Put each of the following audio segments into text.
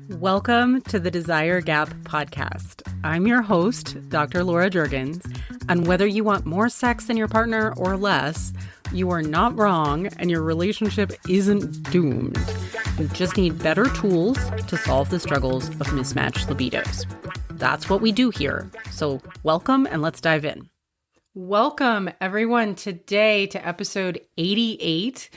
Welcome to the Desire Gap podcast. I'm your host, Dr. Laura Juergens, and whether you want more sex than your partner or less, you are not wrong and your relationship isn't doomed. You just need better tools to solve the struggles of mismatched libidos. That's what we do here. So welcome and let's dive in. Welcome everyone today to episode 88.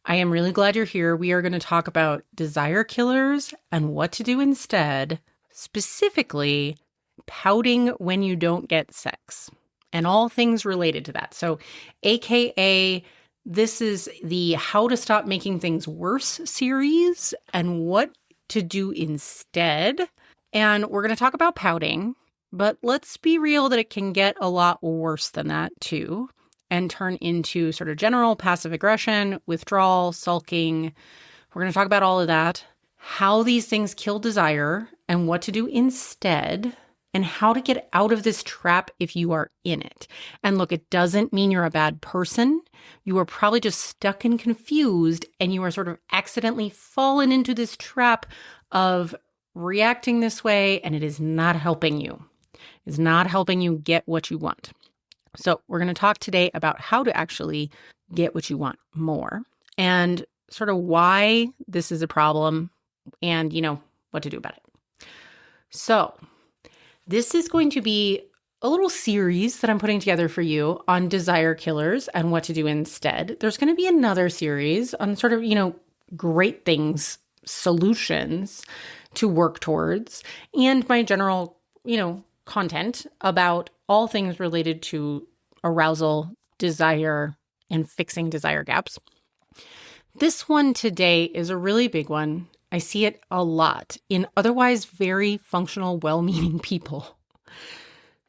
I am really glad you're here. We are going to talk about desire killers and what to do instead, specifically pouting when you don't get sex and all things related to that. So AKA, this is the How to Stop Making Things Worse series and what to do instead. And we're going to talk about pouting, but let's be real that it can get a lot worse than that too, and turn into sort of general passive aggression, withdrawal, sulking. We're going to talk about all of that, how these things kill desire and what to do instead, and how to get out of this trap if you are in it. And look, it doesn't mean you're a bad person. You are probably just stuck and confused, and you are sort of accidentally fallen into this trap of reacting this way, and it is not helping you. It's not helping you get what you want. So we're going to talk today about how to actually get what you want more and sort of why this is a problem and, what to do about it. So this is going to be a little series that I'm putting together for you on desire killers and what to do instead. There's going to be another series on sort of, great things, solutions to work towards, and my general, content about all things related to arousal, desire, and fixing desire gaps. This one today is a really big one. I see it a lot in otherwise very functional, well-meaning people.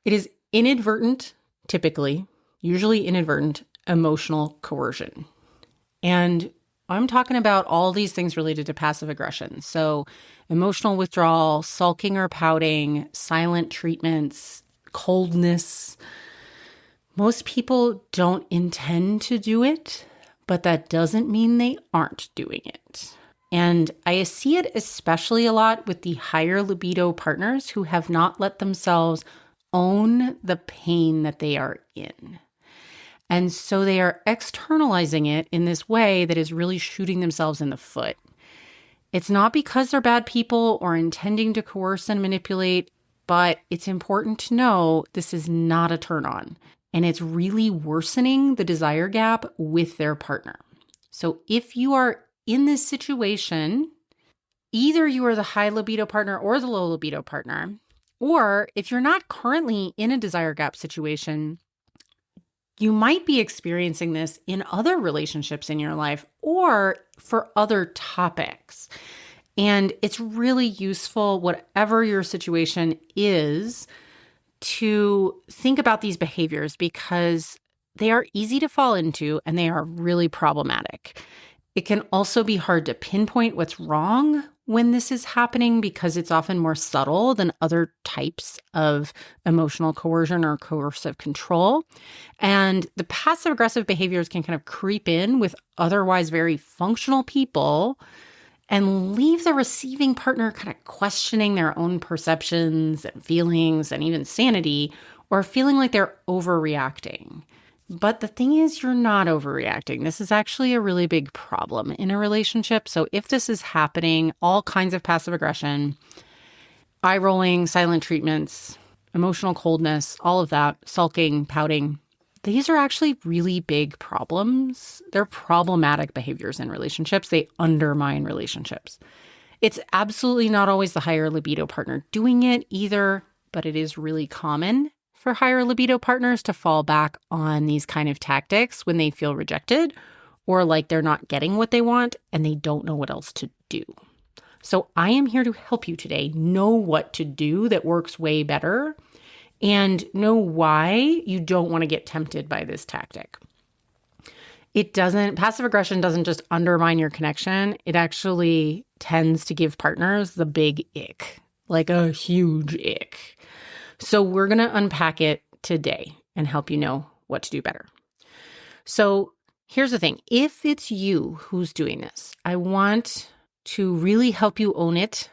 It is inadvertent, typically, usually inadvertent, emotional coercion. And I'm talking about all these things related to passive aggression. So emotional withdrawal, sulking or pouting, silent treatments, coldness. Most people don't intend to do it, but that doesn't mean they aren't doing it. And I see it especially a lot with the higher libido partners who have not let themselves own the pain that they are in. And so they are externalizing it in this way that is really shooting themselves in the foot. It's not because they're bad people or intending to coerce and manipulate, but it's important to know this is not a turn on. And it's really worsening the desire gap with their partner. So if you are in this situation, either you are the high libido partner or the low libido partner, or if you're not currently in a desire gap situation, you might be experiencing this in other relationships in your life or for other topics. And it's really useful, whatever your situation is, to think about these behaviors because they are easy to fall into and they are really problematic. It can also be hard to pinpoint what's wrong when this is happening because it's often more subtle than other types of emotional coercion or coercive control. And the passive aggressive behaviors can kind of creep in with otherwise very functional people and leave the receiving partner kind of questioning their own perceptions and feelings and even sanity, or feeling like they're overreacting. But the thing is, you're not overreacting. This is actually a really big problem in a relationship. So if this is happening, all kinds of passive aggression, eye rolling, silent treatments, emotional coldness, all of that, sulking, pouting, these are actually really big problems. They're problematic behaviors in relationships. They undermine relationships. It's absolutely not always the higher libido partner doing it either, but it is really common for higher libido partners to fall back on these kind of tactics when they feel rejected or like they're not getting what they want and they don't know what else to do. So I am here to help you today know what to do that works way better and know why you don't want to get tempted by this tactic. Passive aggression doesn't just undermine your connection. It actually tends to give partners the big ick, like a huge ick. So we're going to unpack it today and help you know what to do better. So here's the thing. If it's you who's doing this, I want to really help you own it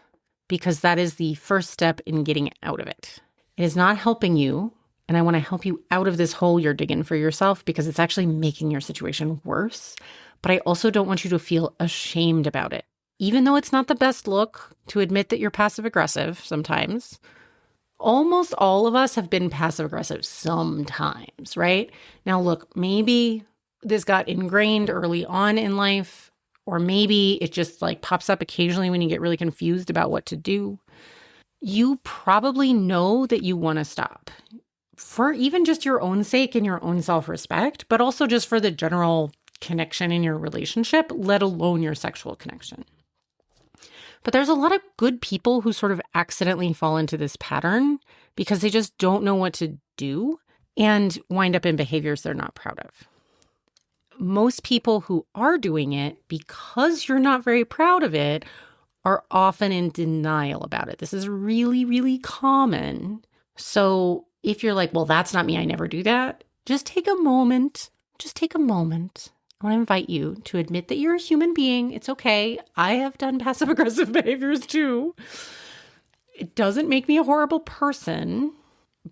because that is the first step in getting out of it. It is not helping you, and I want to help you out of this hole you're digging for yourself because it's actually making your situation worse. But I also don't want you to feel ashamed about it. Even though it's not the best look to admit that you're passive-aggressive sometimes, almost all of us have been passive-aggressive sometimes, right? Now, look, maybe this got ingrained early on in life, or maybe it just like pops up occasionally when you get really confused about what to do. You probably know that you want to stop for even just your own sake and your own self-respect, but also just for the general connection in your relationship, let alone your sexual connection. But there's a lot of good people who sort of accidentally fall into this pattern because they just don't know what to do and wind up in behaviors they're not proud of. Most people who are doing it because you're not very proud of it are often in denial about it. This is really, really common. So if you're like, well, that's not me, I never do that, just take a moment. I want to invite you to admit that you're a human being. It's okay. I have done passive-aggressive behaviors too. It doesn't make me a horrible person,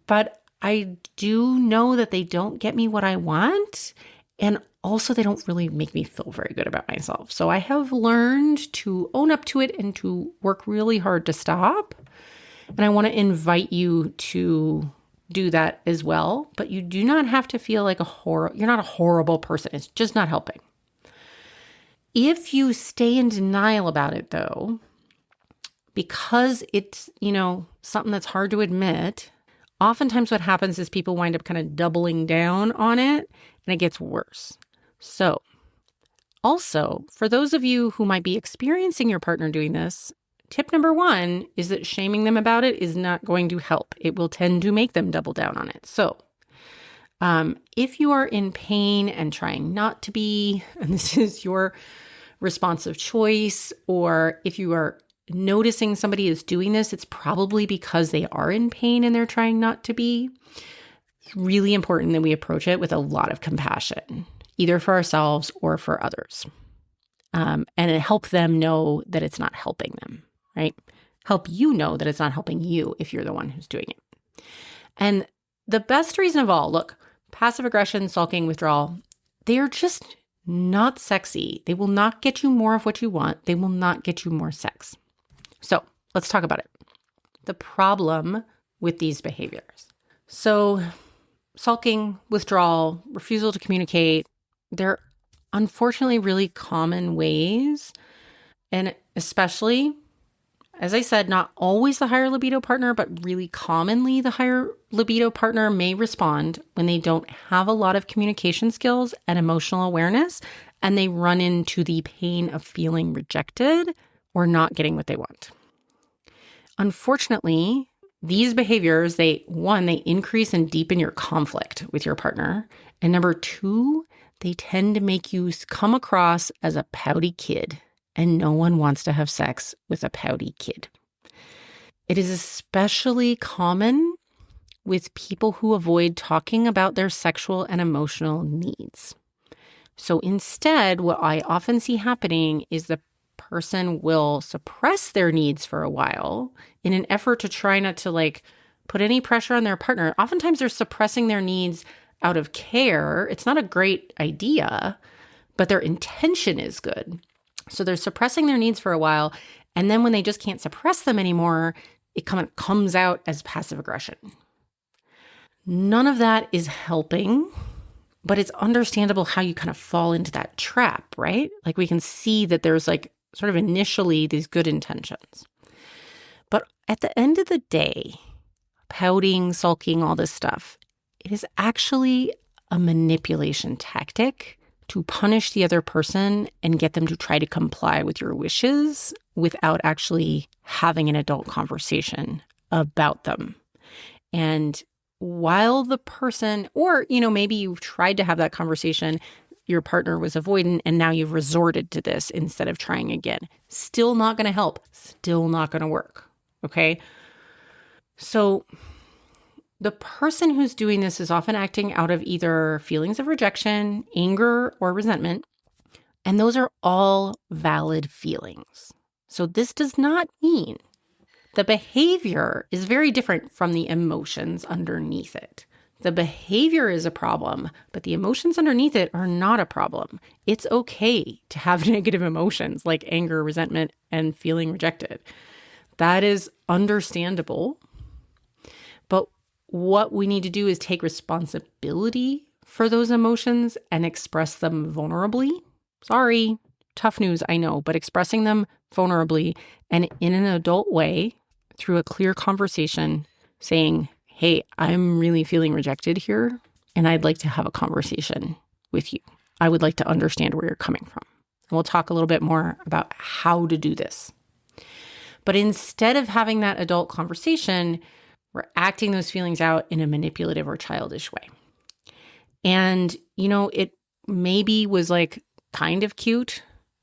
but I do know that they don't get me what I want. And also they don't really make me feel very good about myself. So I have learned to own up to it and to work really hard to stop. And I want to invite you to do that as well, but you do not have to feel like you're not a horrible person. It's just not helping. If you stay in denial about it though, because it's, something that's hard to admit, oftentimes what happens is people wind up kind of doubling down on it and it gets worse. So also for those of you who might be experiencing your partner doing this, tip number one is that shaming them about it is not going to help. It will tend to make them double down on it. So if you are in pain and trying not to be, and this is your response of choice, or if you are noticing somebody is doing this, it's probably because they are in pain and they're trying not to be. It's really important that we approach it with a lot of compassion, either for ourselves or for others. And it help them know that it's not helping them. Right? Help you know that it's not helping you if you're the one who's doing it. And the best reason of all, look, passive aggression, sulking, withdrawal, they are just not sexy. They will not get you more of what you want. They will not get you more sex. So let's talk about it. The problem with these behaviors. So sulking, withdrawal, refusal to communicate, they're unfortunately really common ways, and especially, as I said, not always the higher libido partner, but really commonly the higher libido partner may respond when they don't have a lot of communication skills and emotional awareness, and they run into the pain of feeling rejected or not getting what they want. Unfortunately, these behaviors, they increase and deepen your conflict with your partner. And number two, they tend to make you come across as a pouty kid. And no one wants to have sex with a pouty kid. It is especially common with people who avoid talking about their sexual and emotional needs. So instead, what I often see happening is the person will suppress their needs for a while in an effort to try not to put any pressure on their partner. Oftentimes they're suppressing their needs out of care. It's not a great idea, but their intention is good. So they're suppressing their needs for a while, and then when they just can't suppress them anymore, it kind of comes out as passive aggression. None of that is helping, but it's understandable how you kind of fall into that trap, right? We can see that there's sort of initially these good intentions. But at the end of the day, pouting, sulking, all this stuff, it is actually a manipulation tactic to punish the other person and get them to try to comply with your wishes without actually having an adult conversation about them. And while the person, or, maybe you've tried to have that conversation, your partner was avoidant, and now you've resorted to this instead of trying again. Still not going to help. Still not going to work. Okay? So the person who's doing this is often acting out of either feelings of rejection, anger, or resentment. And those are all valid feelings. So this does not mean The behavior is very different from the emotions underneath it. The behavior is a problem, but the emotions underneath it are not a problem. It's okay to have negative emotions like anger, resentment, and feeling rejected. That is understandable. But what we need to do is take responsibility for those emotions and express them vulnerably. Sorry, tough news, I know, but expressing them vulnerably and in an adult way through a clear conversation saying, hey, I'm really feeling rejected here, and I'd like to have a conversation with you. I would like to understand where you're coming from. And we'll talk a little bit more about how to do this. But instead of having that adult conversation, we're acting those feelings out in a manipulative or childish way. And, it maybe was like kind of cute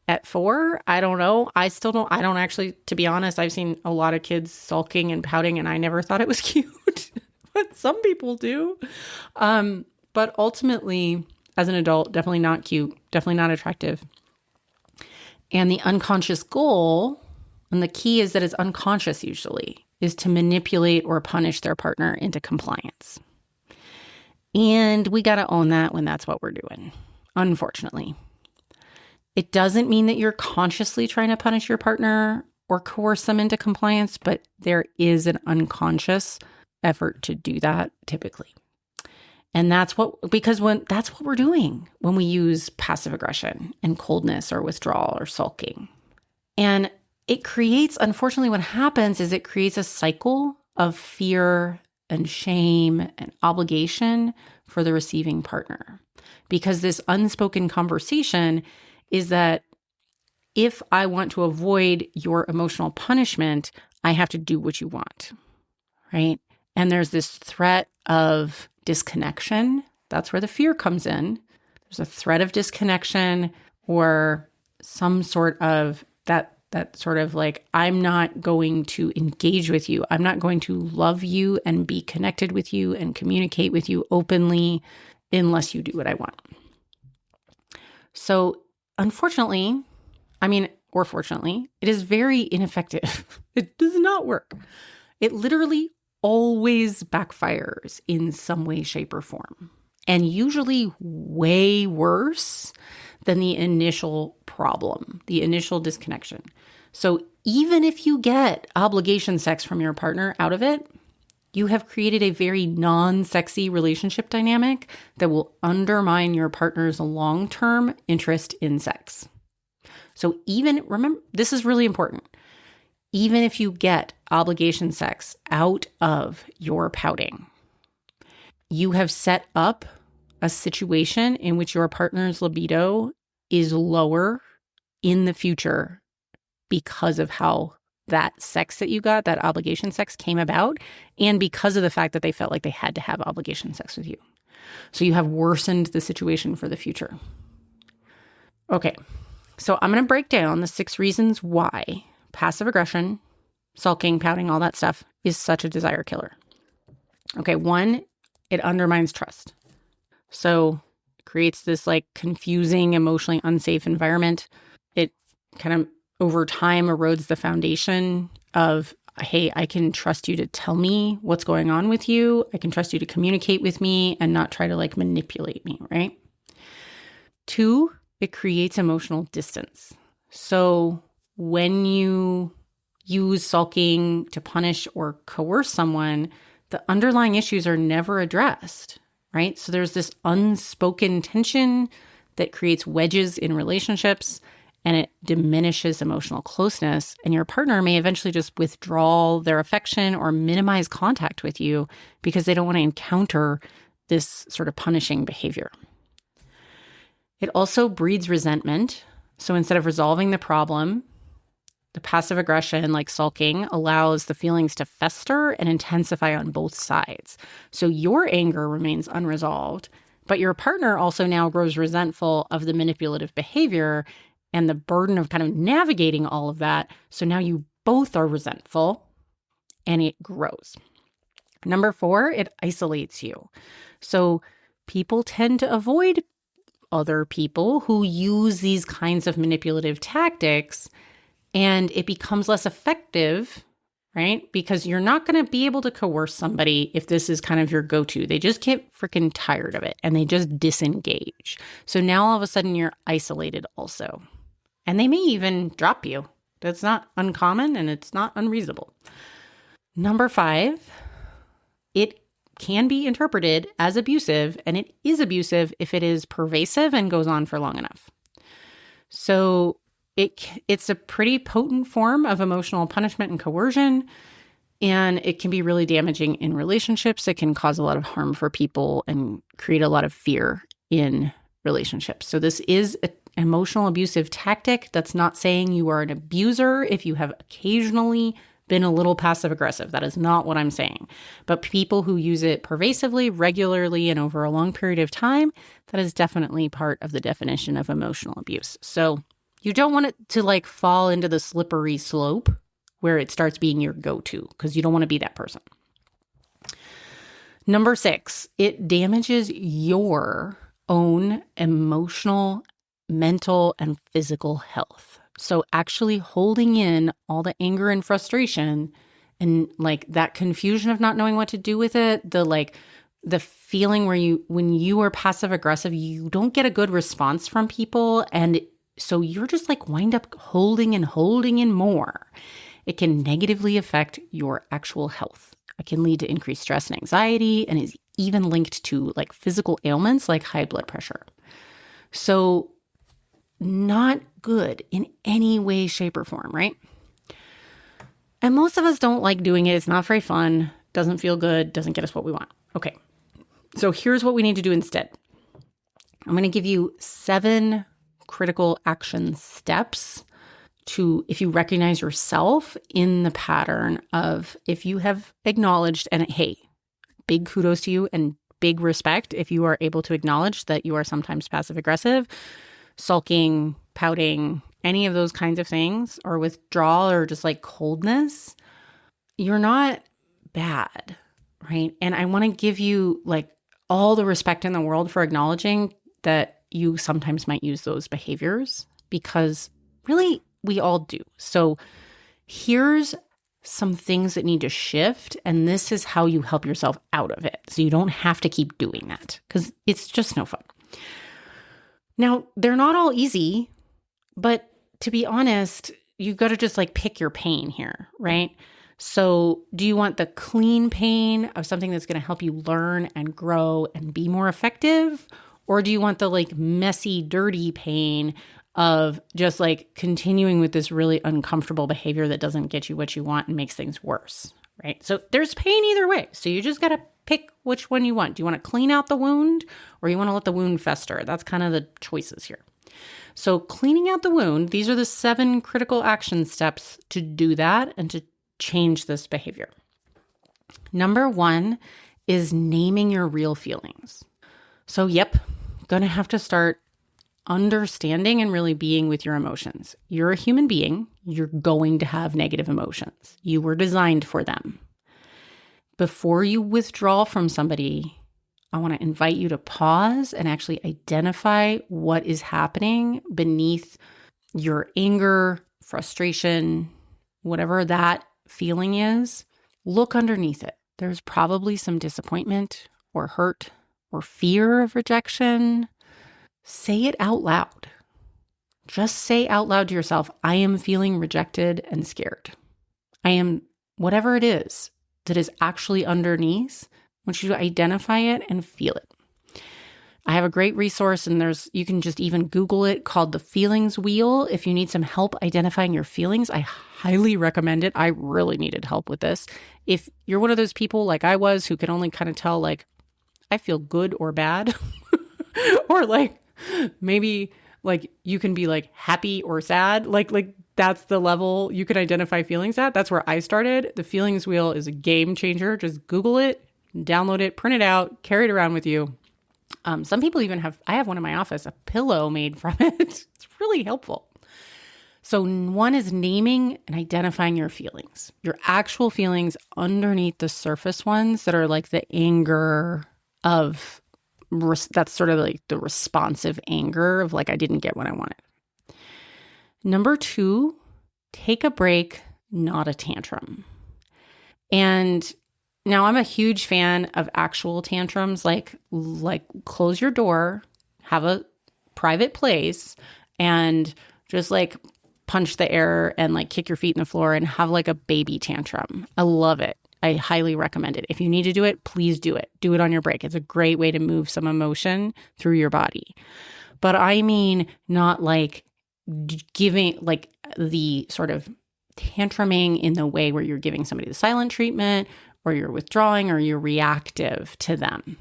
at 4. I don't know. I don't actually, to be honest, I've seen a lot of kids sulking and pouting, and I never thought it was cute. But some people do. But ultimately, as an adult, definitely not cute, definitely not attractive. And the unconscious goal, and the key is that it's unconscious usually, is to manipulate or punish their partner into compliance. And we got to own that when that's what we're doing, unfortunately. It doesn't mean that you're consciously trying to punish your partner or coerce them into compliance, but there is an unconscious effort to do that typically. And that's what we're doing when we use passive aggression and coldness or withdrawal or sulking. And it creates, unfortunately, what happens is it creates a cycle of fear and shame and obligation for the receiving partner. Because this unspoken conversation is that if I want to avoid your emotional punishment, I have to do what you want, right? And there's this threat of disconnection. That's where the fear comes in. There's a threat of disconnection or some sort of that sort of like, I'm not going to engage with you. I'm not going to love you and be connected with you and communicate with you openly unless you do what I want. So unfortunately, or fortunately, it is very ineffective. It does not work. It literally always backfires in some way, shape, or form, and usually way worse than the initial problem, the initial disconnection. So even if you get obligation sex from your partner out of it, you have created a very non-sexy relationship dynamic that will undermine your partner's long-term interest in sex. So remember, this is really important. Even if you get obligation sex out of your pouting, you have set up a situation in which your partner's libido is lower in the future because of how that sex that you got, that obligation sex came about, and because of the fact that they felt like they had to have obligation sex with you. So you have worsened the situation for the future. Okay, so I'm going to break down the 6 reasons why passive aggression, sulking, pouting, all that stuff is such a desire killer. Okay, 1, it undermines trust. So it creates this like confusing, emotionally unsafe environment. It kind of over time erodes the foundation of, hey, I can trust you to tell me what's going on with you. I can trust you to communicate with me and not try to like manipulate me, right? 2, it creates emotional distance. So when you use sulking to punish or coerce someone, the underlying issues are never addressed, right? So there's this unspoken tension that creates wedges in relationships, and it diminishes emotional closeness. And your partner may eventually just withdraw their affection or minimize contact with you because they don't want to encounter this sort of punishing behavior. It also breeds resentment. So instead of resolving the problem, the passive aggression, like sulking, allows the feelings to fester and intensify on both sides. So your anger remains unresolved, but your partner also now grows resentful of the manipulative behavior and the burden of kind of navigating all of that. So now you both are resentful and it grows. Number 4, it isolates you. So people tend to avoid other people who use these kinds of manipulative tactics, and it becomes less effective, right? Because you're not going to be able to coerce somebody if this is kind of your go-to. They just get freaking tired of it and they just disengage. So now all of a sudden you're isolated also. And they may even drop you. That's not uncommon and it's not unreasonable. Number 5, it can be interpreted as abusive, and it is abusive if it is pervasive and goes on for long enough. So it's a pretty potent form of emotional punishment and coercion, and it can be really damaging in relationships. It can cause a lot of harm for people and create a lot of fear in relationships. So this is an emotional abusive tactic. That's not saying you are an abuser if you have occasionally been a little passive aggressive. That is not what I'm saying. But people who use it pervasively, regularly, and over a long period of time, that is definitely part of the definition of emotional abuse. So you don't want it to fall into the slippery slope where it starts being your go-to, because you don't want to be that person. Number 6, it damages your own emotional, mental, and physical health. So actually holding in all the anger and frustration and that confusion of not knowing what to do with it, the feeling where when you are passive aggressive, you don't get a good response from people. And so you're just wind up holding in more. It can negatively affect your actual health. It can lead to increased stress and anxiety, and is even linked to physical ailments like high blood pressure. So not good in any way, shape, or form, right? And most of us don't like doing it. It's not very fun, doesn't feel good, doesn't get us what we want. Okay, so here's what we need to do instead. I'm going to give you 7 critical action steps to, if you recognize yourself in the pattern of, if you have acknowledged, and hey, big kudos to you and big respect if you are able to acknowledge that you are sometimes passive aggressive, sulking, pouting, any of those kinds of things, or withdrawal, or just coldness, you're not bad, right? And I want to give you all the respect in the world for acknowledging that you sometimes might use those behaviors, because really we all do. So here's some things that need to shift, and this is how you help yourself out of it. So you don't have to keep doing that, because it's just no fun. Now, they're not all easy, but to be honest, you got to just pick your pain here, right? So do you want the clean pain of something that's going to help you learn and grow and be more effective? Or do you want the messy, dirty pain of just continuing with this really uncomfortable behavior that doesn't get you what you want and makes things worse, right? So there's pain either way. So you just got to pick which one you want. Do you want to clean out the wound, or you want to let the wound fester? That's kind of the choices here. So cleaning out the wound, these are the 7 critical action steps to do that and to change this behavior. Number 1 is naming your real feelings. So going to have to start understanding and really being with your emotions. You're a human being. You're going to have negative emotions. You were designed for them. Before you withdraw from somebody, I want to invite you to pause and actually identify what is happening beneath your anger, frustration, whatever that feeling is. Look underneath it. There's probably some disappointment or hurt or fear of rejection. Say it out loud. Just say out loud to yourself, I am feeling rejected and scared. I am, whatever it is that is actually underneath. I want you to identify it and feel it. I have a great resource, and you can just even Google it, called the Feelings Wheel. If you need some help identifying your feelings, I highly recommend it. I really needed help with this. If you're one of those people like I was, who can only kind of tell I feel good or bad, or maybe you can be happy or sad, that's the level you can identify feelings at. That's where I started. The Feelings Wheel is a game changer. Just Google it, download it, print it out, carry it around with you. Some people even I have one in my office, a pillow made from it. It's really helpful. So 1 is naming and identifying your feelings, your actual feelings underneath the surface ones that are the anger of, that's sort of the responsive anger of I didn't get what I wanted. Number 2, take a break, not a tantrum. And now I'm a huge fan of actual tantrums, like close your door, have a private place, and just like punch the air and like kick your feet in the floor and have like a baby tantrum. I love it. I highly recommend it. If you need to do it, please do it. Do it on your break. It's a great way to move some emotion through your body. But I mean, not like giving like the sort of tantruming in the way where you're giving somebody the silent treatment or you're withdrawing or you're reactive to them.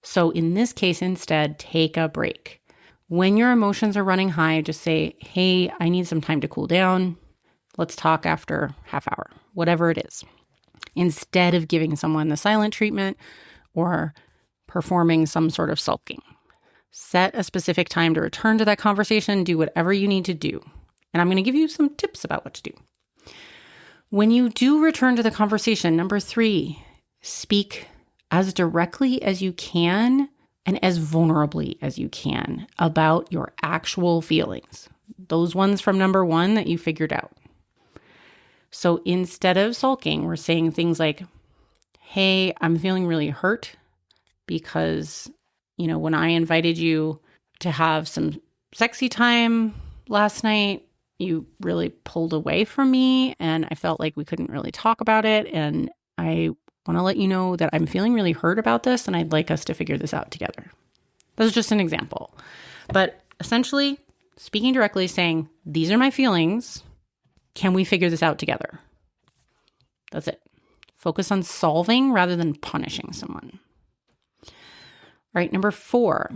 So in this case, instead, take a break. When your emotions are running high, just say, hey, I need some time to cool down. Let's talk after half hour, whatever it is. Instead of giving someone the silent treatment or performing some sort of sulking. Set a specific time to return to that conversation. Do whatever you need to do. And I'm going to give you some tips about what to do. When you do return to the conversation, number 3, speak as directly as you can and as vulnerably as you can about your actual feelings. Those ones from number 1 that you figured out. So instead of sulking, we're saying things like, hey, I'm feeling really hurt because, when I invited you to have some sexy time last night, you really pulled away from me and I felt like we couldn't really talk about it. And I want to let you know that I'm feeling really hurt about this and I'd like us to figure this out together. That's just an example. But essentially, speaking directly, saying, these are my feelings. Can we figure this out together? That's it. Focus on solving rather than punishing someone. All right, number 4.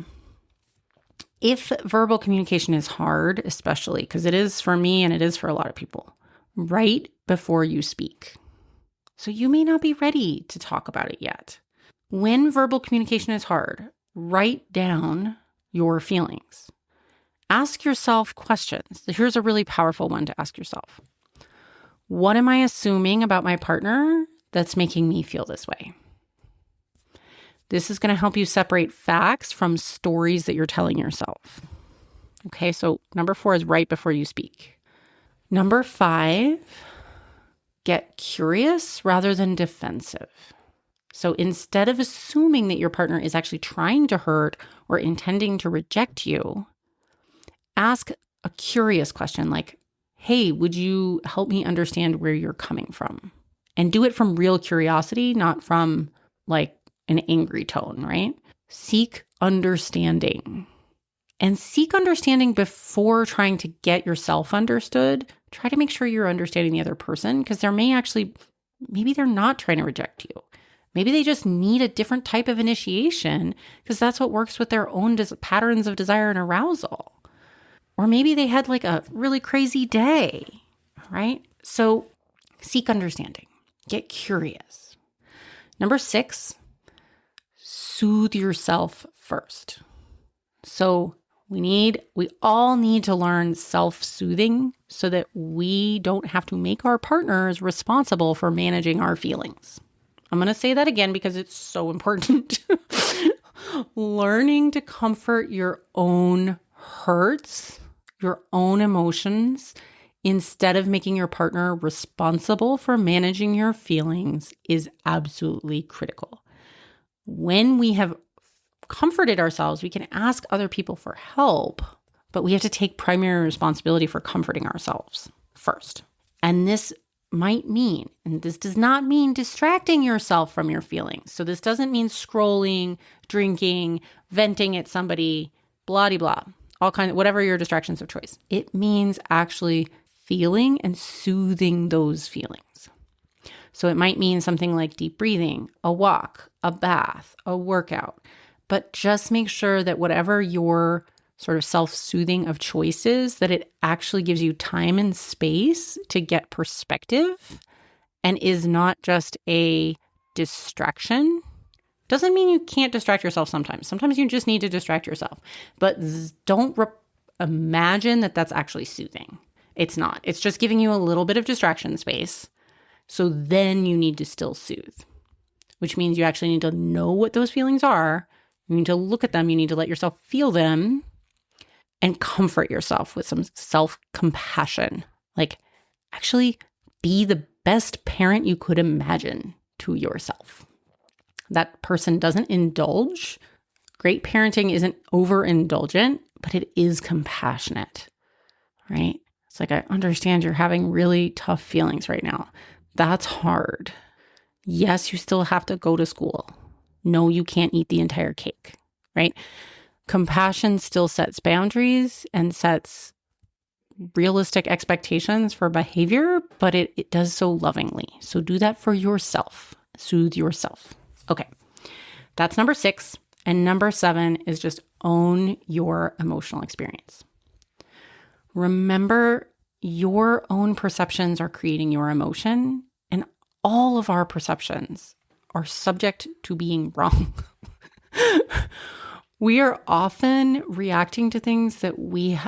If verbal communication is hard, especially because it is for me and it is for a lot of people, write before you speak. So you may not be ready to talk about it yet. When verbal communication is hard, write down your feelings. Ask yourself questions. Here's a really powerful one to ask yourself. What am I assuming about my partner that's making me feel this way? This is going to help you separate facts from stories that you're telling yourself. Okay, so number 4 is right before you speak. Number 5, get curious rather than defensive. So instead of assuming that your partner is actually trying to hurt or intending to reject you, ask a curious question like, hey, would you help me understand where you're coming from? And do it from real curiosity, not from like an angry tone, right? Seek understanding. And seek understanding before trying to get yourself understood. Try to make sure you're understanding the other person because maybe they're not trying to reject you. Maybe they just need a different type of initiation because that's what works with their own patterns of desire and arousal. Or maybe they had like a really crazy day, right? So seek understanding. Get curious. Number 6, soothe yourself first. So we all need to learn self-soothing so that we don't have to make our partners responsible for managing our feelings. I'm going to say that again because it's so important. Learning to comfort your own hurts, your own emotions, instead of making your partner responsible for managing your feelings is absolutely critical. When we have comforted ourselves, we can ask other people for help, but we have to take primary responsibility for comforting ourselves first. And this might mean, and this does not mean distracting yourself from your feelings. So this doesn't mean scrolling, drinking, venting at somebody, blah-de-blah, all kinds of, whatever your distractions of choice. It means actually feeling and soothing those feelings. So it might mean something like deep breathing, a walk, a bath, a workout, but just make sure that whatever your sort of self-soothing of choice is, that it actually gives you time and space to get perspective and is not just a distraction. Doesn't mean you can't distract yourself sometimes. Sometimes you just need to distract yourself, but don't imagine that that's actually soothing. It's not. It's just giving you a little bit of distraction space. So then you need to still soothe, which means you actually need to know what those feelings are. You need to look at them. You need to let yourself feel them and comfort yourself with some self-compassion. Like actually be the best parent you could imagine to yourself. That person doesn't indulge. Great parenting isn't overindulgent, but it is compassionate, right? It's like, I understand you're having really tough feelings right now. That's hard. Yes, you still have to go to school. No, you can't eat the entire cake, right? Compassion still sets boundaries and sets realistic expectations for behavior, but it does so lovingly. So do that for yourself. Soothe yourself. Okay, that's number 6. And number 7 is just own your emotional experience. Remember, your own perceptions are creating your emotion, and all of our perceptions are subject to being wrong. We are often reacting to things that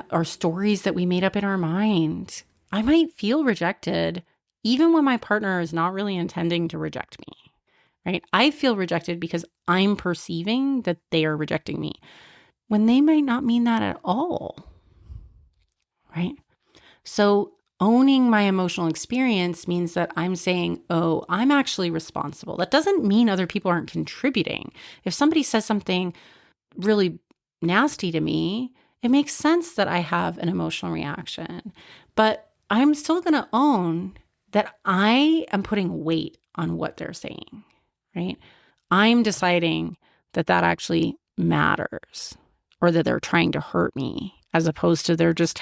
are stories that we made up in our mind. I might feel rejected even when my partner is not really intending to reject me, right? I feel rejected because I'm perceiving that they are rejecting me when they might not mean that at all, right? So owning my emotional experience means that I'm saying, oh, I'm actually responsible. That doesn't mean other people aren't contributing. If somebody says something really nasty to me, it makes sense that I have an emotional reaction. But I'm still going to own that I am putting weight on what they're saying, right? I'm deciding that actually matters, or that they're trying to hurt me, as opposed to they're just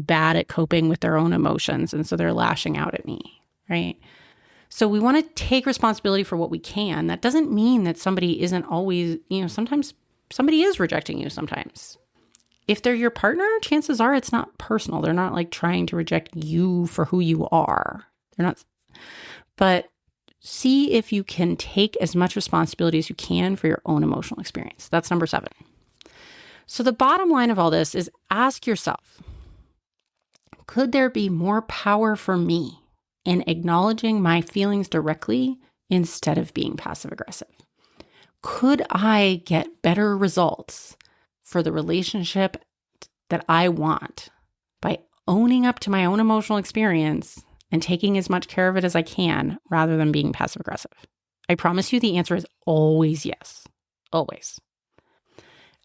bad at coping with their own emotions. And so they're lashing out at me, right? So we want to take responsibility for what we can. That doesn't mean that somebody isn't always, sometimes somebody is rejecting you sometimes. If they're your partner, chances are it's not personal. They're not like trying to reject you for who you are. They're not. But see if you can take as much responsibility as you can for your own emotional experience. That's number 7. So the bottom line of all this is, ask yourself, could there be more power for me in acknowledging my feelings directly instead of being passive aggressive? Could I get better results for the relationship that I want by owning up to my own emotional experience and taking as much care of it as I can rather than being passive aggressive? I promise you the answer is always yes. Always.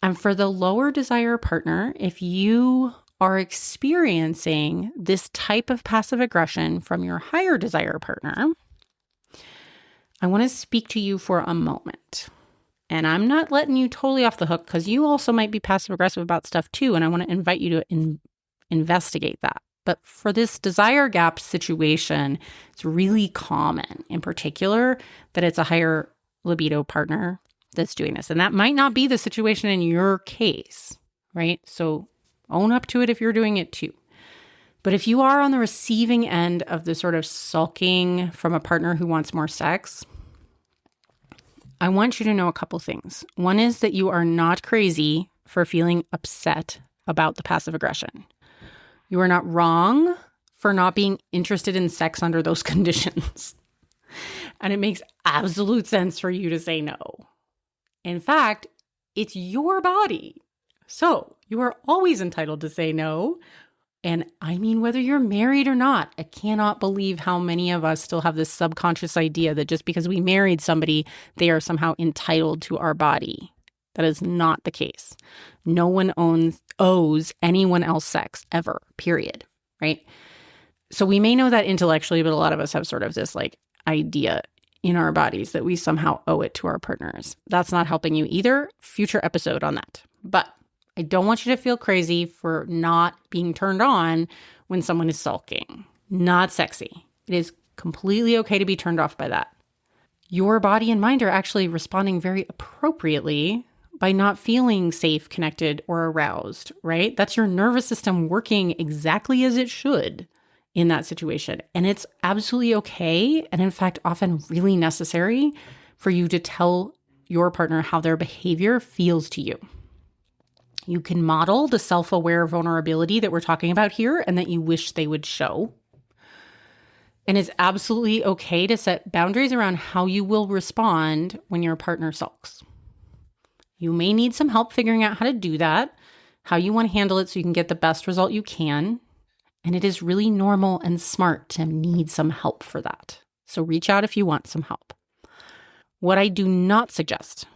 And for the lower desire partner, if you are experiencing this type of passive aggression from your higher desire partner, I want to speak to you for a moment. And I'm not letting you totally off the hook, because you also might be passive aggressive about stuff too. And I want to invite you to investigate that. But for this desire gap situation, it's really common, in particular, that it's a higher libido partner that's doing this. And that might not be the situation in your case, right? So own up to it if you're doing it too. But if you are on the receiving end of the sort of sulking from a partner who wants more sex, I want you to know a couple things. One is that you are not crazy for feeling upset about the passive aggression. You are not wrong for not being interested in sex under those conditions. And it makes absolute sense for you to say no. In fact, it's your body. So you are always entitled to say no. And I mean, whether you're married or not, I cannot believe how many of us still have this subconscious idea that just because we married somebody, they are somehow entitled to our body. That is not the case. No one owes anyone else sex ever, period, right? So we may know that intellectually, but a lot of us have sort of this like idea in our bodies that we somehow owe it to our partners. That's not helping you either. Future episode on that. But I don't want you to feel crazy for not being turned on when someone is sulking. Not sexy. It is completely okay to be turned off by that. Your body and mind are actually responding very appropriately by not feeling safe, connected, or aroused, right? That's your nervous system working exactly as it should in that situation. And it's absolutely okay, and in fact, often really necessary for you to tell your partner how their behavior feels to you. You can model the self-aware vulnerability that we're talking about here and that you wish they would show. And it's absolutely okay to set boundaries around how you will respond when your partner sulks. You may need some help figuring out how to do that, how you want to handle it so you can get the best result you can. And it is really normal and smart to need some help for that. So reach out if you want some help. What I do not suggest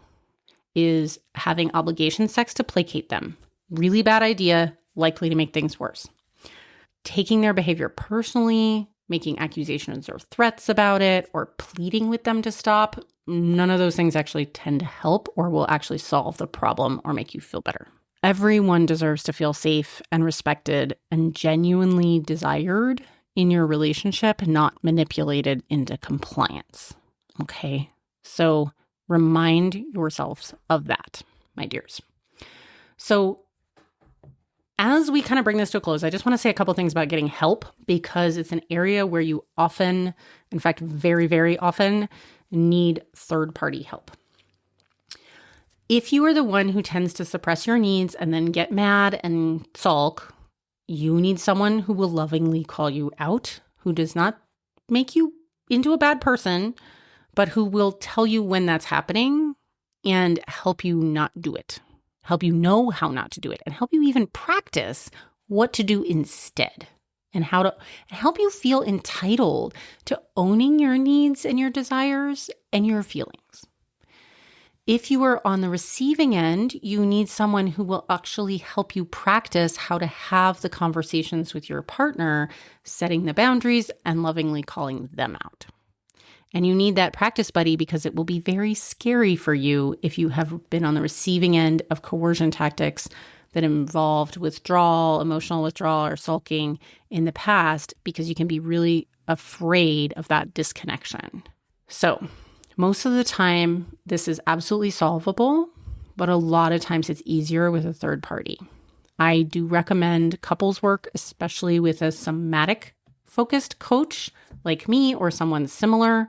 is having obligation sex to placate them. Really bad idea, likely to make things worse. Taking their behavior personally, making accusations or threats about it, or pleading with them to stop, none of those things actually tend to help or will actually solve the problem or make you feel better. Everyone deserves to feel safe and respected and genuinely desired in your relationship, not manipulated into compliance. Okay? So remind yourselves of that, my dears. So as we kind of bring this to a close, I just want to say a couple things about getting help because it's an area where you often, in fact, very, very often need third-party help. If you are the one who tends to suppress your needs and then get mad and sulk, you need someone who will lovingly call you out, who does not make you into a bad person, but who will tell you when that's happening and help you not do it, help you know how not to do it, and help you even practice what to do instead and how to help you feel entitled to owning your needs and your desires and your feelings. If you are on the receiving end, you need someone who will actually help you practice how to have the conversations with your partner, setting the boundaries and lovingly calling them out. And you need that practice buddy because it will be very scary for you if you have been on the receiving end of coercion tactics that involved withdrawal, emotional withdrawal, or sulking in the past, because you can be really afraid of that disconnection. So most of the time, this is absolutely solvable, but a lot of times it's easier with a third party. I do recommend couples work, especially with a somatic-focused coach like me or someone similar.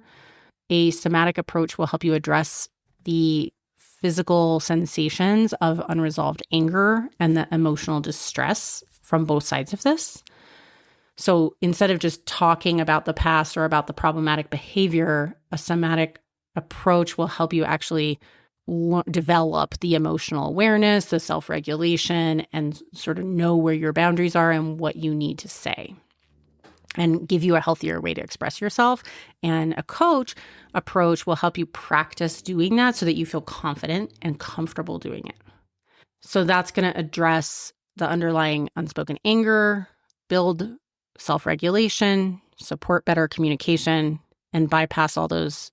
A somatic approach will help you address the physical sensations of unresolved anger and the emotional distress from both sides of this. So instead of just talking about the past or about the problematic behavior, a somatic approach will help you actually develop the emotional awareness, the self-regulation, and sort of know where your boundaries are and what you need to say, and give you a healthier way to express yourself. And a coach approach will help you practice doing that so that you feel confident and comfortable doing it. So that's going to address the underlying unspoken anger, build self-regulation, support better communication, and bypass all those,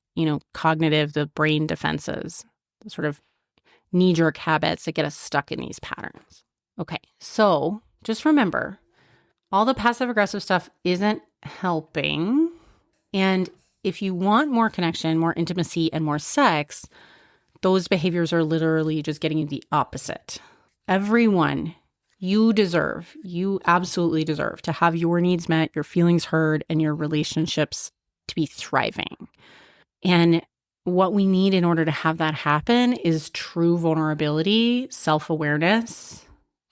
cognitive, the brain defenses, the sort of knee-jerk habits that get us stuck in these patterns. Okay, so just remember, all the passive-aggressive stuff isn't helping. And if you want more connection, more intimacy, and more sex, those behaviors are literally just getting you the opposite. Everyone, you absolutely deserve to have your needs met, your feelings heard, and your relationships to be thriving. And what we need in order to have that happen is true vulnerability, self-awareness,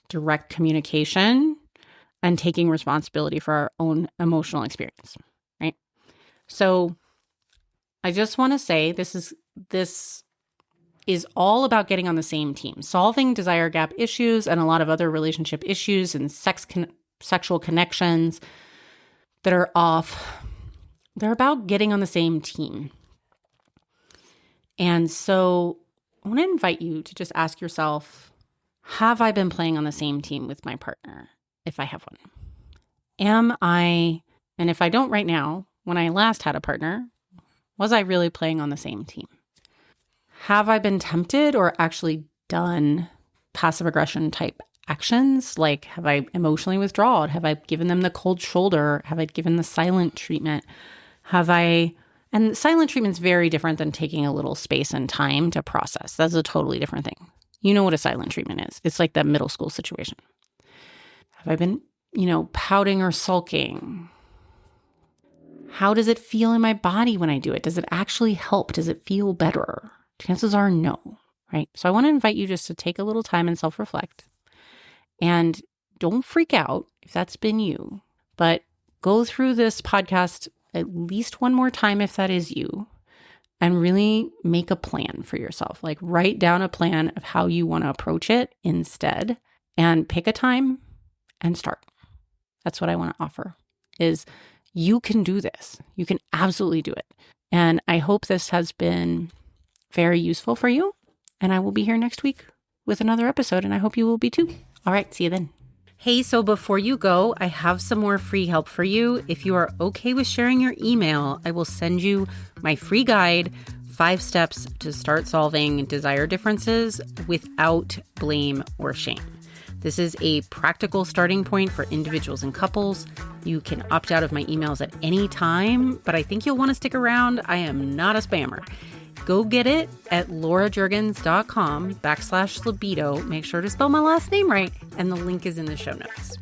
direct communication, and taking responsibility for our own emotional experience, right? So I just want to say this is all about getting on the same team, solving desire gap issues and a lot of other relationship issues and sexual connections that are off. They're about getting on the same team. And so I want to invite you to just ask yourself, have I been playing on the same team with my partner? If I have one. And if I don't right now, when I last had a partner, was I really playing on the same team? Have I been tempted or actually done passive aggression type actions? Like, have I emotionally withdrawn? Have I given them the cold shoulder? Have I given the silent treatment? And silent treatment is very different than taking a little space and time to process. That's a totally different thing. You know what a silent treatment is. It's like that middle school situation. Have I been, pouting or sulking? How does it feel in my body when I do it? Does it actually help? Does it feel better? Chances are no, right? So I want to invite you just to take a little time and self-reflect. And don't freak out if that's been you, but go through this podcast at least one more time if that is you, and really make a plan for yourself. Like, write down a plan of how you want to approach it instead, and pick a time and start. That's what I want to offer, is you can do this. You can absolutely do it. And I hope this has been very useful for you. And I will be here next week with another episode, and I hope you will be too. All right, see you then. Hey, so before you go, I have some more free help for you. If you are okay with sharing your email, I will send you my free guide, 5 steps to start solving desire differences without blame or shame. This is a practical starting point for individuals and couples. You can opt out of my emails at any time, but I think you'll want to stick around. I am not a spammer. Go get it at laurajurgens.com/libido. Make sure to spell my last name right, and the link is in the show notes.